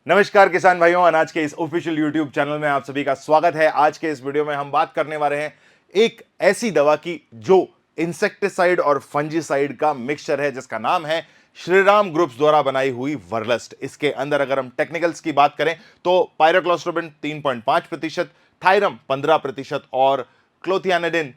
नमस्कार किसान भाइयों, अनाज के इस ऑफिशियल यूट्यूब चैनल में आप सभी का स्वागत है। आज के इस वीडियो में हम बात करने वाले हैं एक ऐसी दवा की जो इंसेक्टिसाइड और फंजीसाइड का मिक्सचर है, जिसका नाम है श्रीराम ग्रुप्स द्वारा बनाई हुई वर्लस्ट। इसके अंदर अगर हम टेक्निकल्स की बात करें तो पायरोक्लोस्ट्रोबिन 3.5%, थायरम 15% और क्लोथियानिडिन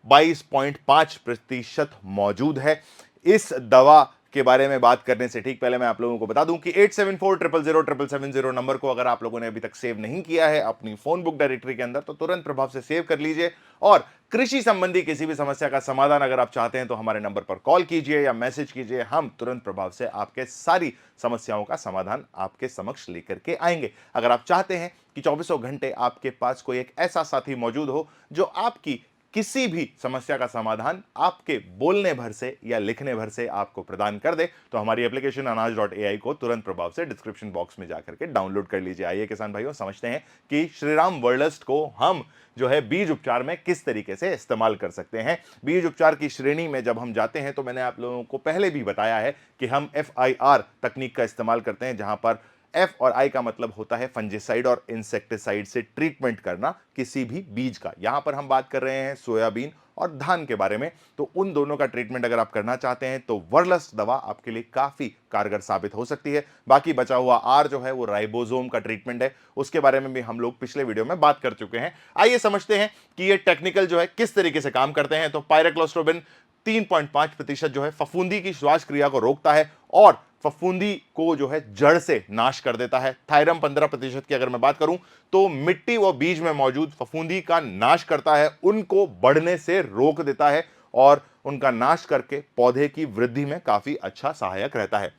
22.5% मौजूद है। इस दवा के बारे में बात करने से ठीक पहले मैं आप लोगों को बता दूं कि 8740000770 नंबर को अगर आप लोगों ने अभी तक सेव नहीं किया है अपनी फोन बुक डायरेक्टरी के अंदर तो तुरंत प्रभाव से सेव कर लीजिए। और कृषि संबंधी किसी भी समस्या का समाधान अगर आप चाहते हैं तो हमारे नंबर पर कॉल कीजिए या मैसेज कीजिए। हम तुरंत प्रभाव से आपके सारी समस्याओं का समाधान आपके समक्ष लेकर के आएंगे। अगर आप चाहते हैं कि चौबीसों घंटे आपके पास कोई एक ऐसा साथी मौजूद हो जो आपकी किसी भी समस्या का समाधान आपके बोलने भर से या लिखने भर से आपको प्रदान कर दे, तो हमारी एप्लीकेशन अनाज.ai को तुरंत प्रभाव से डिस्क्रिप्शन बॉक्स में जाकर के डाउनलोड कर लीजिए। आइए किसान भाइयों, समझते हैं कि श्रीराम वर्लस्ट को हम जो है बीज उपचार में किस तरीके से इस्तेमाल कर सकते हैं। बीज उपचार की श्रेणी में जब हम जाते हैं तो मैंने आप लोगों को पहले भी बताया है कि हम FIR तकनीक का इस्तेमाल करते हैं, जहां पर एफ और आई का मतलब होता है फंजीसाइड और इंसेक्टिसाइड से ट्रीटमेंट करना किसी भी बीज का। यहां पर हम बात कर रहे हैं सोयाबीन और धान के बारे में। तो उन दोनों का ट्रीटमेंट अगर आप करना चाहते हैं तो वर्लस्ट दवा आपके लिए काफी कारगर साबित हो सकती है। बाकी बचा हुआ आर जो है वो राइबोसोम का ट्रीटमेंट है, उसके बारे में भी हम लोग पिछले वीडियो में बात कर चुके हैं। आइए समझते हैं कि ये टेक्निकल जो है किस तरीके से काम करते हैं। तो पायरोक्लोस्ट्रोबिन 3.5% जो है फफूंदी की श्वास क्रिया को रोकता है और फफूंदी को जो है जड़ से नाश कर देता है। थायरम 15% की अगर मैं बात करूं तो मिट्टी व बीज में मौजूद फफूंदी का नाश करता है, उनको बढ़ने से रोक देता है और उनका नाश करके पौधे की वृद्धि में काफी अच्छा सहायक रहता है।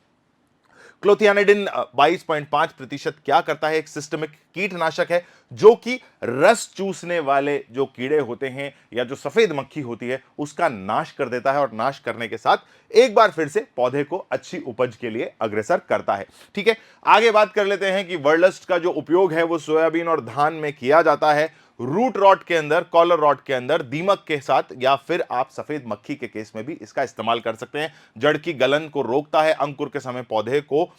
क्लोथियानिडिन 22.5% क्या करता है, एक सिस्टमिक कीटनाशक है जो कि रस चूसने वाले जो कीड़े होते हैं या जो सफेद मक्खी होती है उसका नाश कर देता है और नाश करने के साथ एक बार फिर से पौधे को अच्छी उपज के लिए अग्रसर करता है। ठीक है, आगे बात कर लेते हैं कि वर्लस्ट का जो उपयोग है वो सोयाबीन और धान में किया जाता है। रूट रॉट के अंदर, कॉलर रॉट के अंदर दीमक के साथ, या फिर आप सफेद मक्खी के केस में भी इसका इस्तेमाल कर सकते हैं। जड़ की गलन को रोकता है, अंकुर के समय पौधे को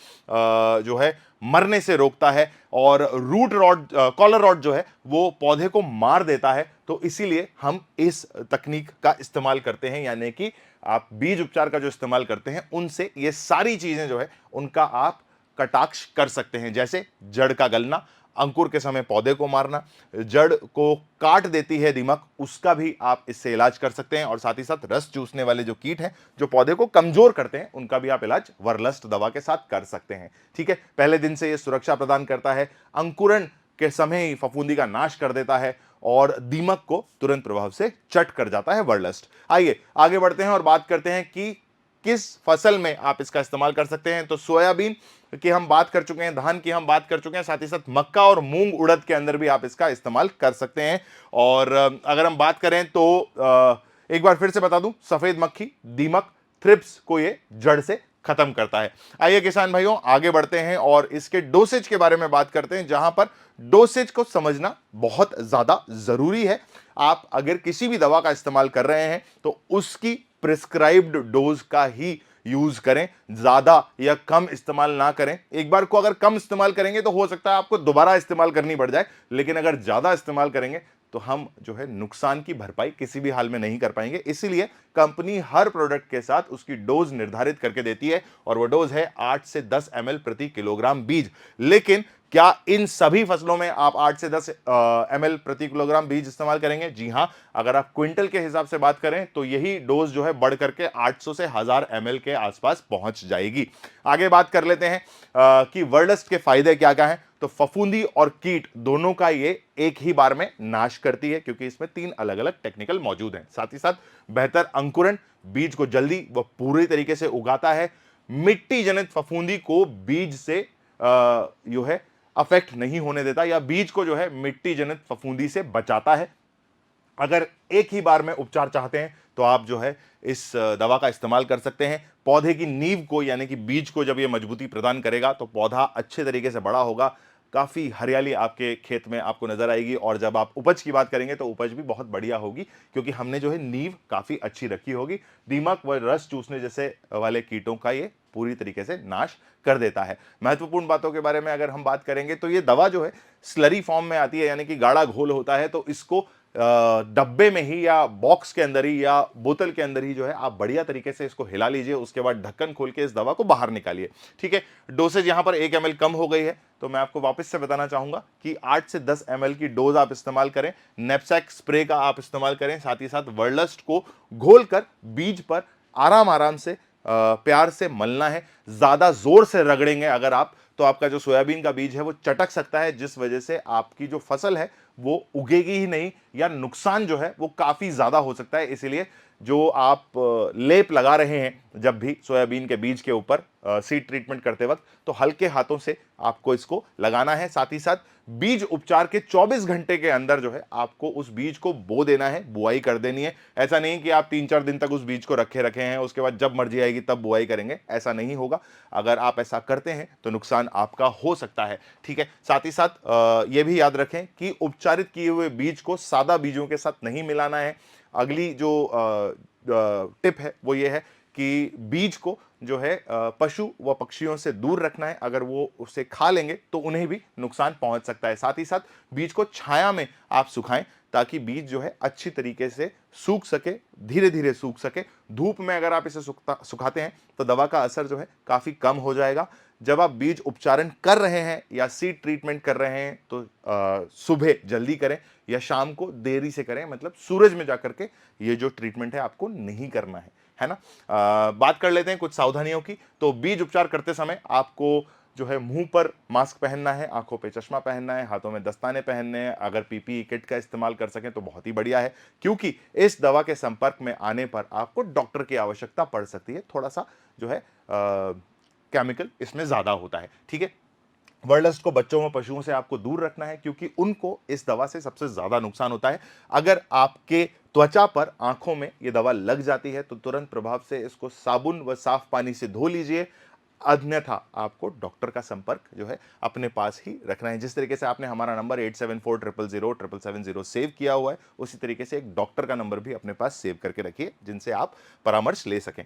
जो है मरने से रोकता है और रूट रॉट, कॉलर रॉट जो है वो पौधे को मार देता है। तो इसीलिए हम इस तकनीक का इस्तेमाल करते हैं, यानी कि आप बीज उपचार का जो इस्तेमाल करते हैं उनसे ये सारी चीजें जो है उनका आप कटाक्ष कर सकते हैं। जैसे जड़ का गलना, अंकुर के समय पौधे को मारना, जड़ को काट देती है दीमक, उसका भी आप इससे इलाज कर सकते हैं। और साथ ही साथ रस चूसने वाले जो कीट हैं जो पौधे को कमजोर करते हैं उनका भी आप इलाज वर्लस्ट दवा के साथ कर सकते हैं। ठीक है, पहले दिन से यह सुरक्षा प्रदान करता है, अंकुरण के समय ही फफूंदी का नाश कर देता है और दीमक को तुरंत प्रभाव से चट कर जाता है वर्लस्ट। आइए आगे बढ़ते हैं और बात करते हैं कि किस फसल में आप इसका इस्तेमाल कर सकते हैं। तो सोयाबीन की हम बात कर चुके हैं, धान की हम बात कर चुके हैं, साथ ही साथ मक्का और मूंग उड़द के अंदर भी आप इसका इस्तेमाल कर सकते हैं। और अगर हम बात करें तो एक बार फिर से बता दूं, सफेद मक्खी, दीमक, थ्रिप्स को ये जड़ से खत्म करता है। आइए किसान भाइयों आगे बढ़ते हैं और इसके डोसेज के बारे में बात करते हैं, जहां पर डोसेज को समझना बहुत ज्यादा जरूरी है। आप अगर किसी भी दवा का इस्तेमाल कर रहे हैं तो उसकी प्रिस्क्राइब्ड डोज का ही यूज करें, ज्यादा या कम इस्तेमाल ना करें। एक बार को अगर कम इस्तेमाल करेंगे तो हो सकता है आपको दोबारा इस्तेमाल करनी पड़ जाए, लेकिन अगर ज्यादा इस्तेमाल करेंगे तो हम जो है नुकसान की भरपाई किसी भी हाल में नहीं कर पाएंगे। इसीलिए कंपनी हर प्रोडक्ट के साथ उसकी डोज निर्धारित करके देती है और वो डोज है 8 से 10 ml प्रति किलोग्राम बीज। लेकिन क्या इन सभी फसलों में आप 8 से 10 ml प्रति किलोग्राम बीज इस्तेमाल करेंगे? जी हां, अगर आप क्विंटल के हिसाब से बात करें तो यही डोज जो है बढ़ करके 800 से 1000 ml के आसपास पहुंच जाएगी। आगे बात कर लेते हैं कि वर्लस्ट के फायदे क्या क्या हैं। तो फफूंदी और कीट दोनों का ये एक ही बार में नाश करती है, क्योंकि इसमें 3 अलग अलग टेक्निकल मौजूद हैं। साथ ही साथ बेहतर अंकुरण, बीज को जल्दी व पूरी तरीके से उगाता है, मिट्टी जनित फफूंदी को बीज से जो है अफेक्ट नहीं होने देता, या बीज को जो है मिट्टी जनित फफूंदी से बचाता है। अगर एक ही बार में उपचार चाहते हैं तो आप जो है इस दवा का इस्तेमाल कर सकते हैं। पौधे की नींव को, यानी कि बीज को जब ये मजबूती प्रदान करेगा तो पौधा अच्छे तरीके से बड़ा होगा, काफ़ी हरियाली आपके खेत में आपको नजर आएगी। और जब आप उपज की बात करेंगे तो उपज भी बहुत बढ़िया होगी, क्योंकि हमने जो है नींव काफ़ी अच्छी रखी होगी। दीमक व रस चूसने जैसे वाले कीटों का ये पूरी तरीके से नाश कर देता है। महत्वपूर्ण बातों के बारे में अगर हम बात करेंगे तो ये दवा जो है स्लरी फॉर्म में आती है, यानी कि गाढ़ा घोल होता है, तो इसको डब्बे में ही या बॉक्स के अंदर ही या बोतल के अंदर ही जो है आप बढ़िया तरीके से इसको हिला लीजिए, उसके बाद ढक्कन खोल के इस दवा को बाहर निकालिए। ठीक है, डोसेज यहां पर 1 ml कम हो गई है, तो मैं आपको वापस से बताना चाहूंगा कि 8 से 10 ml की डोज आप इस्तेमाल करें। नेपसैक स्प्रे का आप इस्तेमाल करें, साथ ही साथ वर्लस्ट को घोलकर बीज पर आराम आराम से प्यार से मलना है। ज्यादा जोर से रगड़ेंगे अगर आप, तो आपका जो सोयाबीन का बीज है वो चटक सकता है, जिस वजह से आपकी जो फसल है वो उगेगी ही नहीं या नुकसान जो है वो काफी ज्यादा हो सकता है। इसीलिए जो आप लेप लगा रहे हैं जब भी सोयाबीन के बीज के ऊपर सीड ट्रीटमेंट करते वक्त, तो हल्के हाथों से आपको इसको लगाना है। साथ ही साथ बीज उपचार के 24 घंटे के अंदर जो है आपको उस बीज को बो देना है, बुआई कर देनी है। ऐसा नहीं कि आप 3-4 दिन तक उस बीज को रखे रखे हैं, उसके बाद जब मर्जी आएगी तब बुआई करेंगे, ऐसा नहीं होगा। अगर आप ऐसा करते हैं तो नुकसान आपका हो सकता है। ठीक है, साथ ही साथ यह भी याद रखें कि उपचारित किए हुए बीज को सादा बीजों के साथ नहीं मिलाना है। अगली जो टिप है वो ये है कि बीज को जो है पशु व पक्षियों से दूर रखना है, अगर वो उसे खा लेंगे तो उन्हें भी नुकसान पहुंच सकता है। साथ ही साथ बीज को छाया में आप सुखाएं ताकि बीज जो है अच्छी तरीके से सूख सके, धीरे धीरे सूख सके। धूप में अगर आप इसे सुखाते हैं तो दवा का असर जो है काफी कम हो जाएगा। जब आप बीज उपचारण कर रहे हैं या सीड ट्रीटमेंट कर रहे हैं तो सुबह जल्दी करें या शाम को देरी से करें, मतलब सूरज में जाकर के ये जो ट्रीटमेंट है आपको नहीं करना है ना। बात कर लेते हैं कुछ सावधानियों की। तो बीज उपचार करते समय आपको जो है मुंह पर मास्क पहनना है, आंखों पे चश्मा पहनना है, हाथों में दस्ताने पहनने हैं। अगर पीपीई किट का इस्तेमाल कर सकें तो बहुत ही बढ़िया है, क्योंकि इस दवा के संपर्क में आने पर आपको डॉक्टर की आवश्यकता पड़ सकती है। थोड़ा सा जो है केमिकल इसमें ज्यादा होता है। ठीक है, वर्लस्ट को बच्चों व पशुओं से आपको दूर रखना है, क्योंकि उनको इस दवा से सबसे ज्यादा नुकसान होता है। अगर आपके त्वचा पर, आंखों में ये दवा लग जाती है तो तुरंत प्रभाव से इसको साबुन व साफ पानी से धो लीजिए, अन्यथा आपको डॉक्टर का संपर्क जो है अपने पास ही रखना है। जिस तरीके से आपने हमारा नंबर 8440000770 सेव किया हुआ है, उसी तरीके से एक डॉक्टर का नंबर भी अपने पास सेव करके रखिए, जिनसे आप परामर्श ले सकें।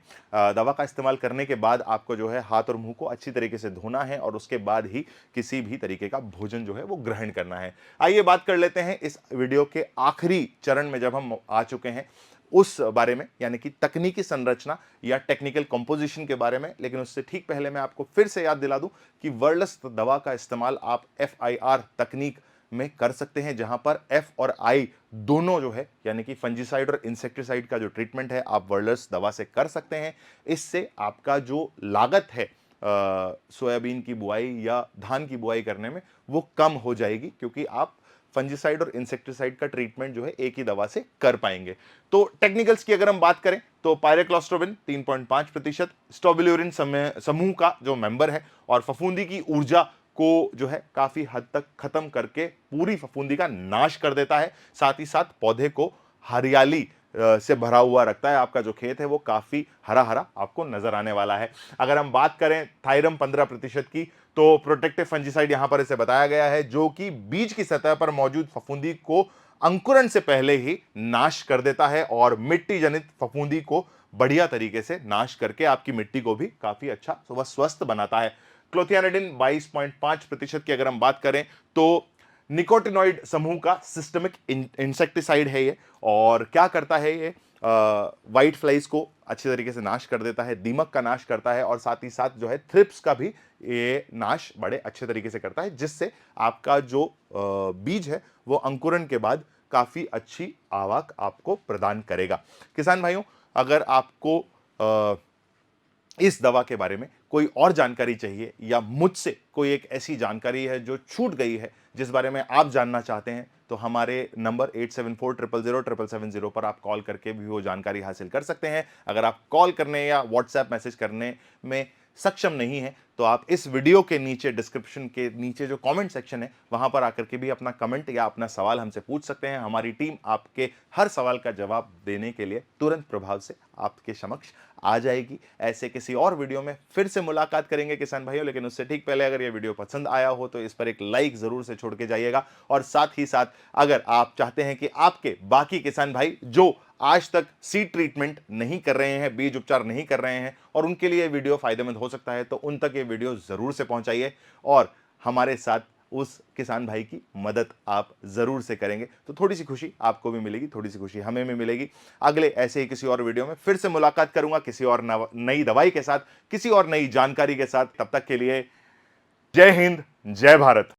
दवा का इस्तेमाल करने के बाद आपको जो है हाथ और मुंह को अच्छी तरीके से धोना है और उसके बाद ही किसी भी तरीके का भोजन जो है वो ग्रहण करना है। आइए बात कर लेते हैं इस वीडियो के आखिरी चरण में जब हम आ चुके हैं उस बारे में, यानी कि तकनीकी संरचना या टेक्निकल कंपोजिशन के बारे में। लेकिन उससे ठीक पहले मैं आपको फिर से याद दिला दूं कि वर्लस्ट दवा का इस्तेमाल आप FIR तकनीक में कर सकते हैं, जहां पर F और I दोनों जो है, यानी कि फंजीसाइड और इंसेक्टिसाइड का जो ट्रीटमेंट है आप वर्लस्ट दवा से कर सकते हैं। इससे आपका जो लागत है सोयाबीन की बुआई या धान की बुआई करने में वो कम हो जाएगी, क्योंकि आप फंजीसाइड और इंसेक्टिसाइड का ट्रीटमेंट जो है एक ही दवा से कर पाएंगे। तो टेक्निकल्स की अगर हम बात करें तो पायरेक्लोस्ट्रोबिन 3.5%, स्ट्रोबिल्यूरिन समूह का जो मेंबर है और फफूंदी की ऊर्जा को जो है काफी हद तक खत्म करके पूरी फफूंदी का नाश कर देता है। साथ ही साथ पौधे को हरियाली से भरा हुआ रखता है। आपका जो खेत है वो काफी हरा हरा आपको नजर आने वाला है। अगर हम बात करें थायरम 15% की, तो प्रोटेक्टिव फंजीसाइड यहां पर इसे बताया गया है, जो कि बीज की सतह पर मौजूद फफूंदी को अंकुरण से पहले ही नाश कर देता है और मिट्टी जनित फफूंदी को बढ़िया तरीके से नाश करके आपकी मिट्टी को भी काफी अच्छा व स्वस्थ बनाता है। क्लोथियानिडिन 22.5% की अगर हम बात करें तो निकोटिनॉइड समूह का सिस्टमिक इंसेक्टिसाइड है ये, और क्या करता है ये, व्हाइट फ्लाइज को अच्छी तरीके से नाश कर देता है, दीमक का नाश करता है और साथ ही साथ जो है थ्रिप्स का भी ये नाश बड़े अच्छे तरीके से करता है, जिससे आपका जो बीज है वो अंकुरण के बाद काफी अच्छी आवक आपको प्रदान करेगा। किसान भाइयों, अगर आपको इस दवा के बारे में कोई और जानकारी चाहिए या मुझसे कोई एक ऐसी जानकारी है जो छूट गई है जिस बारे में आप जानना चाहते हैं, तो हमारे नंबर 8740000770 पर आप कॉल करके भी वो जानकारी हासिल कर सकते हैं। अगर आप कॉल करने या व्हाट्सएप मैसेज करने में सक्षम नहीं है तो आप इस वीडियो के नीचे, डिस्क्रिप्शन के नीचे जो कमेंट सेक्शन है वहां पर आकर के भी अपना कमेंट या अपना सवाल हमसे पूछ सकते हैं। हमारी टीम आपके हर सवाल का जवाब देने के लिए तुरंत प्रभाव से आपके समक्ष आ जाएगी। ऐसे किसी और वीडियो में फिर से मुलाकात करेंगे किसान भाइयों, लेकिन उससे ठीक पहले अगर यह वीडियो पसंद आया हो तो इस पर एक लाइक जरूर से छोड़ के जाइएगा। और साथ ही साथ अगर आप चाहते हैं कि आपके बाकी किसान भाई जो आज तक सीड ट्रीटमेंट नहीं कर रहे हैं, बीज उपचार नहीं कर रहे हैं और उनके लिए वीडियो फायदेमंद हो सकता है, तो उन तक ये वीडियो जरूर से पहुंचाइए और हमारे साथ उस किसान भाई की मदद आप जरूर से करेंगे तो थोड़ी सी खुशी आपको भी मिलेगी, थोड़ी सी खुशी हमें भी मिलेगी। अगले ऐसे ही किसी और वीडियो में फिर से मुलाकात करूंगा, किसी और नई दवाई के साथ, किसी और नई जानकारी के साथ। तब तक के लिए जय हिंद, जय भारत।